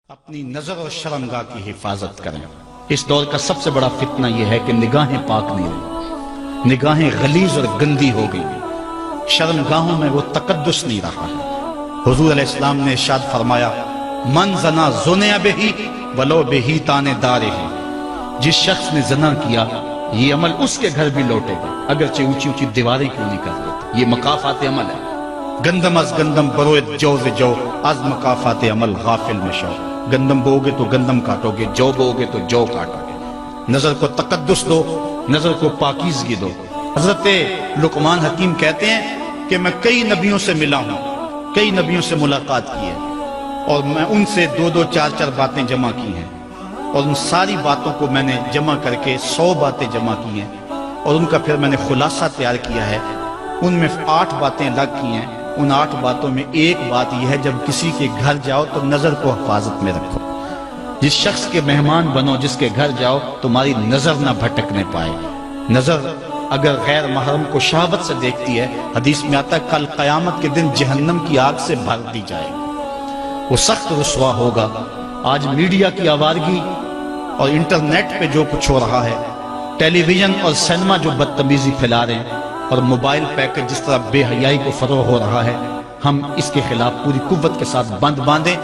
اپنی نظر اور شرمگاہ کی حفاظت کریں۔ اس دور کا سب سے بڑا فتنہ یہ ہے کہ نگاہیں پاک نہیں رہی، نگاہیں غلیظ اور گندی ہو گئی، شرمگاہوں میں وہ تقدس نہیں رہا ہے۔ حضور علیہ السلام نے ارشاد فرمایا، من زنا زنیا بہی ولو بہی تانے دارے ہی، جس شخص نے زنا کیا یہ عمل اس کے گھر بھی لوٹے گا اگرچہ اونچی اونچی دیواریں کیوں نہیں کر دیتے۔ یہ مکافات عمل ہے۔ گندم از گندم بروئت جو جو از مکافات عمل غافل مشو۔ گندم بو گے تو گندم کاٹو گے، جو بو گے تو جو کاٹو گے۔ نظر کو تقدس دو، نظر کو پاکیزگی دو۔ حضرت لقمان حکیم کہتے ہیں کہ میں کئی نبیوں سے ملا ہوں، کئی نبیوں سے ملاقات کی ہے، اور میں ان سے دو دو چار چار باتیں جمع کی ہیں، اور ان ساری باتوں کو میں نے جمع کر کے 100 باتیں جمع کی ہیں، اور ان کا پھر میں نے خلاصہ تیار کیا ہے۔ ان میں 8 باتیں الگ کی ہیں۔ ان 8 باتوں میں ایک بات یہ ہے، جب کسی کے گھر جاؤ تو نظر کو حفاظت میں رکھو۔ جس شخص کے مہمان بنو، جس کے گھر جاؤ، تمہاری نظر نہ بھٹکنے پائے۔ نظر اگر غیر محرم کو شہوت سے دیکھتی ہے، حدیث میں آتا ہے کل قیامت کے دن جہنم کی آگ سے بھر دی جائے گی، وہ سخت رسوا ہوگا۔ آج میڈیا کی آوارگی اور انٹرنیٹ پہ جو کچھ ہو رہا ہے، ٹیلی ویژن اور سینما جو بدتمیزی پھیلا رہے ہیں، اور موبائل پیکر جس طرح بے حیائی کو فروغ ہو رہا ہے، ہم اس کے خلاف پوری قوت کے ساتھ بند باندھیں۔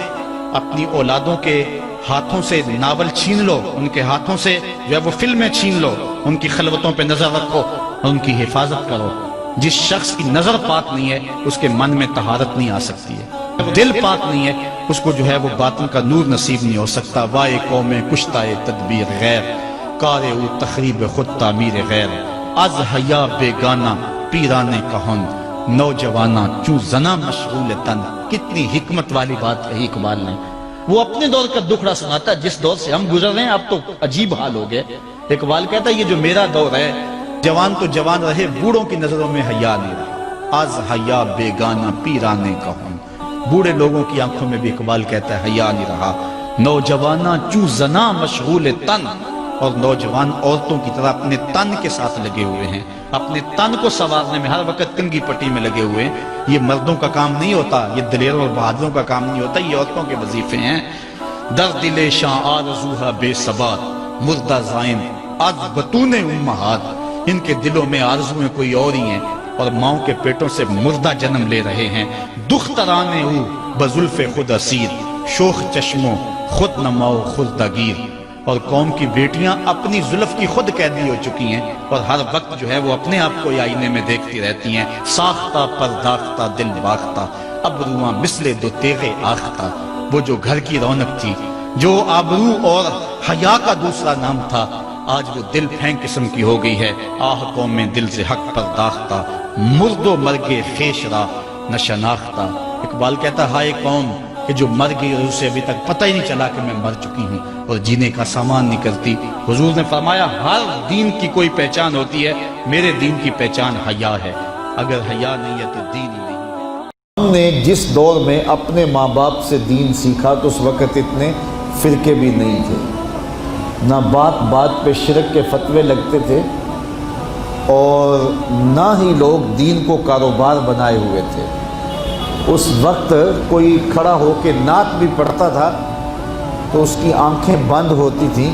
اپنی اولادوں کے ہاتھوں سے ناول چھین لو، ان کے ہاتھوں سے جو ہے وہ فلمیں چھین لو، ان کی خلوتوں پہ نظر رکھو اور ان کی حفاظت کرو۔ جس شخص کی نظر پاک نہیں ہے اس کے من میں طہارت نہیں آ سکتی ہے، دل پاک نہیں ہے اس کو جو ہے وہ باطن کا نور نصیب نہیں ہو سکتا۔ وائے قوم کشتائے تدبیر غیر، کار او تخریب خود تعمیر غیر، از حیا بیگانہ پیرانے کہن، نوجوانہ چوں زنا مشغول تن۔ کتنی حکمت والی بات کہی اقبال نے۔ وہ اپنے دور کا دکھڑا سناتا ہے، جس دور سے ہم گزر رہے ہیں اب تو عجیب حال ہو گئے۔ اقبال کہتا ہے یہ جو میرا دور ہے، جوان تو جوان رہے، بوڑھوں کی نظروں میں حیا نہیں رہا۔ از حیا بیگانہ پیرانے کہن، بوڑھے لوگوں کی آنکھوں میں بھی اقبال کہتا ہے حیا نہیں رہا۔ نوجوانہ چوں زنا مشغول تن، اور نوجوان عورتوں کی طرح اپنے تن کے ساتھ لگے ہوئے ہیں، اپنے تن کو سنوارنے میں ہر وقت کنگھی پٹی میں لگے ہوئے ہیں۔ یہ مردوں کا کام نہیں ہوتا، یہ دلیروں اور بہادروں کا کام نہیں ہوتا، یہ عورتوں کے وظیفے ہیں۔ در دل شاں آرزوہا بے ثبات، مردہ زائن از بطون امہات۔ ان کے دلوں میں آرزویں کوئی اور ہی ہیں، اور ماؤں کے پیٹوں سے مردہ جنم لے رہے ہیں۔ دخترانے او بزلف خود اسیر، شوخ چشموں خود نماؤ خردہ گیر۔ اور قوم کی بیٹیاں اپنی زلف کی خود قیدی ہو چکی ہیں، اور ہر وقت جو ہے وہ اپنے آپ کو آئینے میں دیکھتی رہتی ہیں۔ ساختہ پرداختہ دل باختہ، ابروآں مثل دو تیغ آختہ۔ وہ جو گھر کی رونق تھی، جو آبرو اور حیا کا دوسرا نام تھا، آج وہ دل پھینک قسم کی ہو گئی ہے۔ آہ قوم میں دل سے حق پرداختہ، مرد و مرگ خیش را نہ شناختہ۔ اقبال کہتا ہائے قوم کہ جو مر گئی اور اسے ابھی تک پتہ ہی نہیں چلا کہ میں مر چکی ہوں اور جینے کا سامان نہیں کرتی۔ حضور نے فرمایا ہر دین کی کوئی پہچان ہوتی ہے، میرے دین کی پہچان حیا ہے، اگر حیا نہیں ہے تو دین ہی نہیں ہے۔ ہم نے جس دور میں اپنے ماں باپ سے دین سیکھا تو اس وقت اتنے فرقے بھی نہیں تھے، نہ بات بات پہ شرک کے فتوے لگتے تھے، اور نہ ہی لوگ دین کو کاروبار بنائے ہوئے تھے۔ اس وقت کوئی کھڑا ہو کے نعت بھی پڑھتا تھا تو اس کی آنکھیں بند ہوتی تھیں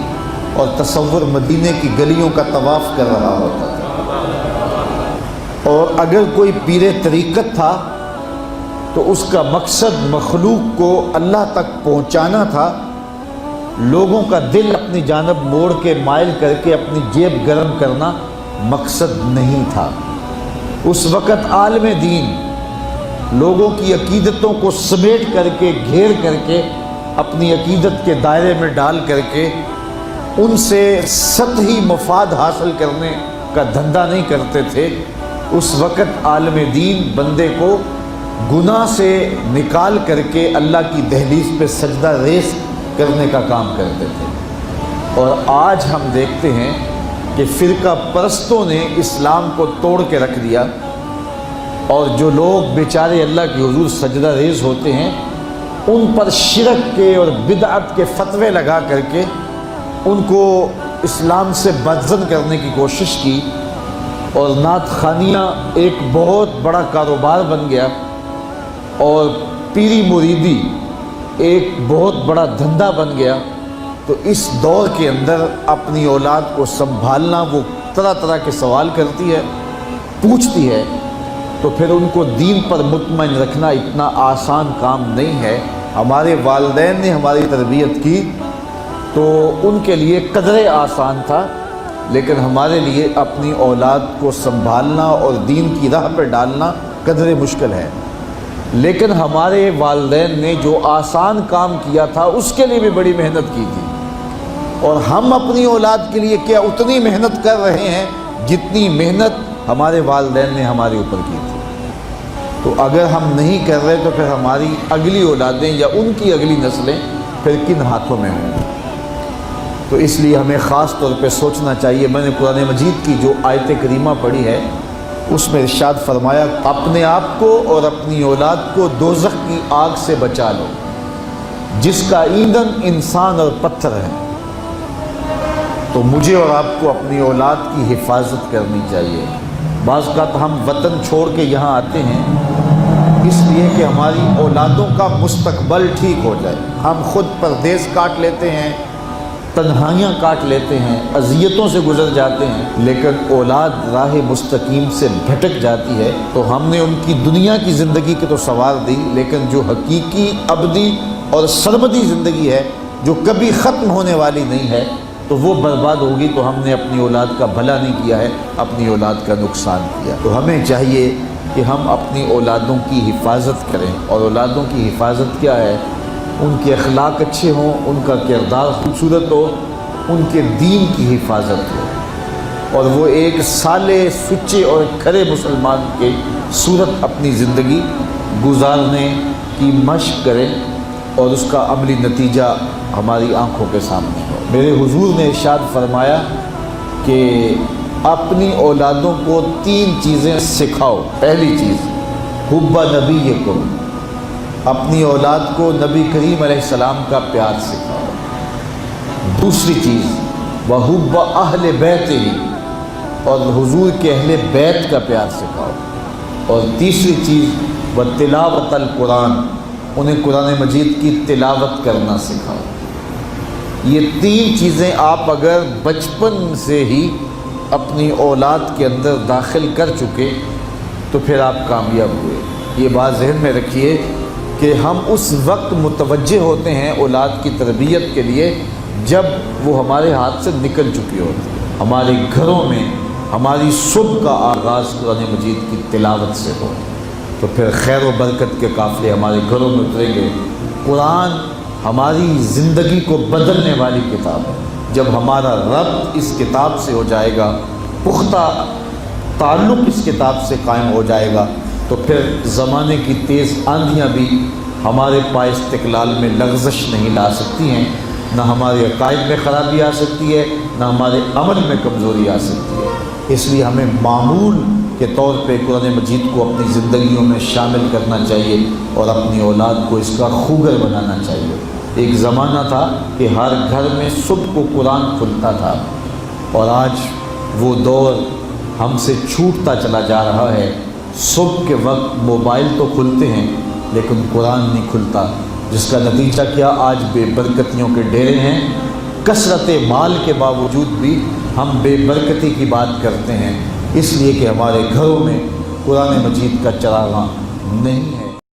اور تصور مدینے کی گلیوں کا طواف کر رہا ہوتا تھا۔ اور اگر کوئی پیر طریقت تھا تو اس کا مقصد مخلوق کو اللہ تک پہنچانا تھا، لوگوں کا دل اپنی جانب موڑ کے مائل کر کے اپنی جیب گرم کرنا مقصد نہیں تھا۔ اس وقت عالم دین لوگوں کی عقیدتوں کو سمیٹ کر کے، گھیر کر کے، اپنی عقیدت کے دائرے میں ڈال کر کے ان سے سطحی مفاد حاصل کرنے کا دھندا نہیں کرتے تھے۔ اس وقت عالم دین بندے کو گناہ سے نکال کر کے اللہ کی دہلیز پہ سجدہ ریز کرنے کا کام کرتے تھے۔ اور آج ہم دیکھتے ہیں کہ فرقہ پرستوں نے اسلام کو توڑ کے رکھ دیا، اور جو لوگ بیچارے اللہ کے حضور سجدہ ریز ہوتے ہیں ان پر شرک کے اور بدعت کے فتوے لگا کر کے ان کو اسلام سے بدزن کرنے کی کوشش کی، اور نعت خوانیاں ایک بہت بڑا کاروبار بن گیا، اور پیری مریدی ایک بہت بڑا دھندا بن گیا، تو اس دور کے اندر اپنی اولاد کو سنبھالنا، وہ طرح طرح کے سوال کرتی ہے، پوچھتی ہے، تو پھر ان کو دین پر مطمئن رکھنا اتنا آسان کام نہیں ہے۔ ہمارے والدین نے ہماری تربیت کی تو ان کے لیے قدرے آسان تھا، لیکن ہمارے لیے اپنی اولاد کو سنبھالنا اور دین کی راہ پر ڈالنا قدرے مشکل ہے۔ لیکن ہمارے والدین نے جو آسان کام کیا تھا اس کے لیے بھی بڑی محنت کی تھی، اور ہم اپنی اولاد کے لیے کیا اتنی محنت کر رہے ہیں جتنی محنت ہمارے والدین نے ہمارے اوپر کی تھی۔ تو اگر ہم نہیں کر رہے تو پھر ہماری اگلی اولادیں یا ان کی اگلی نسلیں پھر کن ہاتھوں میں ہوں گی؟ تو اس لیے ہمیں خاص طور پہ سوچنا چاہیے۔ میں نے قرآن مجید کی جو آیت کریمہ پڑھی ہے اس میں ارشاد فرمایا، اپنے آپ کو اور اپنی اولاد کو دوزخ کی آگ سے بچا لو جس کا ایندھن انسان اور پتھر ہے۔ تو مجھے اور آپ کو اپنی اولاد کی حفاظت کرنی چاہیے۔ بعض اوقات ہم وطن چھوڑ کے یہاں آتے ہیں اس لیے کہ ہماری اولادوں کا مستقبل ٹھیک ہو جائے۔ ہم خود پردیس کاٹ لیتے ہیں، تنہائیاں کاٹ لیتے ہیں، اذیتوں سے گزر جاتے ہیں، لیکن اولاد راہ مستقیم سے بھٹک جاتی ہے تو ہم نے ان کی دنیا کی زندگی کی تو سنوار دی، لیکن جو حقیقی ابدی اور سرمدی زندگی ہے جو کبھی ختم ہونے والی نہیں ہے تو وہ برباد ہوگی۔ تو ہم نے اپنی اولاد کا بھلا نہیں کیا ہے، اپنی اولاد کا نقصان کیا۔ تو ہمیں چاہیے کہ ہم اپنی اولادوں کی حفاظت کریں، اور اولادوں کی حفاظت کیا ہے؟ ان کے اخلاق اچھے ہوں، ان کا کردار خوبصورت ہو، ان کے دین کی حفاظت ہو، اور وہ ایک صالح، سچے اور کھرے مسلمان کے صورت اپنی زندگی گزارنے کی مشق کریں، اور اس کا عملی نتیجہ ہماری آنکھوں کے سامنے ہو۔ میرے حضور نے ارشاد فرمایا کہ اپنی اولادوں کو 3 چیزیں سکھاؤ۔ پہلی چیز حب نبیکم، اپنی اولاد کو نبی کریم علیہ السلام کا پیار سکھاؤ۔ دوسری چیز وحب اہل بیتہ، اور حضور کے اہل بیت کا پیار سکھاؤ۔ اور تیسری چیز وتلاوت القرآن، انہیں قرآن مجید کی تلاوت کرنا سکھاؤ۔ یہ 3 چیزیں آپ اگر بچپن سے ہی اپنی اولاد کے اندر داخل کر چکے تو پھر آپ کامیاب ہوئے۔ یہ بات ذہن میں رکھیے کہ ہم اس وقت متوجہ ہوتے ہیں اولاد کی تربیت کے لیے جب وہ ہمارے ہاتھ سے نکل چکی ہوتی ہے۔ ہمارے گھروں میں ہماری صبح کا آغاز قرآن مجید کی تلاوت سے ہو تو پھر خیر و برکت کے قافلے ہمارے گھروں میں اتریں گے۔ قرآن ہماری زندگی کو بدلنے والی کتاب ہے۔ جب ہمارا ربط اس کتاب سے ہو جائے گا، پختہ تعلق اس کتاب سے قائم ہو جائے گا، تو پھر زمانے کی تیز آندھیاں بھی ہمارے پائے استقلال میں لغزش نہیں لا سکتی ہیں، نہ ہمارے عقائد میں خرابی آ سکتی ہے، نہ ہمارے عمل میں کمزوری آ سکتی ہے۔ اس لیے ہمیں معمول کے طور پہ قرآن مجید کو اپنی زندگیوں میں شامل کرنا چاہیے اور اپنی اولاد کو اس کا خوگر بنانا چاہیے۔ ایک زمانہ تھا کہ ہر گھر میں صبح کو قرآن کھلتا تھا، اور آج وہ دور ہم سے چھوٹتا چلا جا رہا ہے۔ صبح کے وقت موبائل تو کھلتے ہیں لیکن قرآن نہیں کھلتا، جس کا نتیجہ کیا؟ آج بے برکتیوں کے ڈیرے ہیں۔ کثرت مال کے باوجود بھی ہم بے برکتی کی بات کرتے ہیں، اس لیے کہ ہمارے گھروں میں قرآن مجید کا چراغاں نہیں ہے۔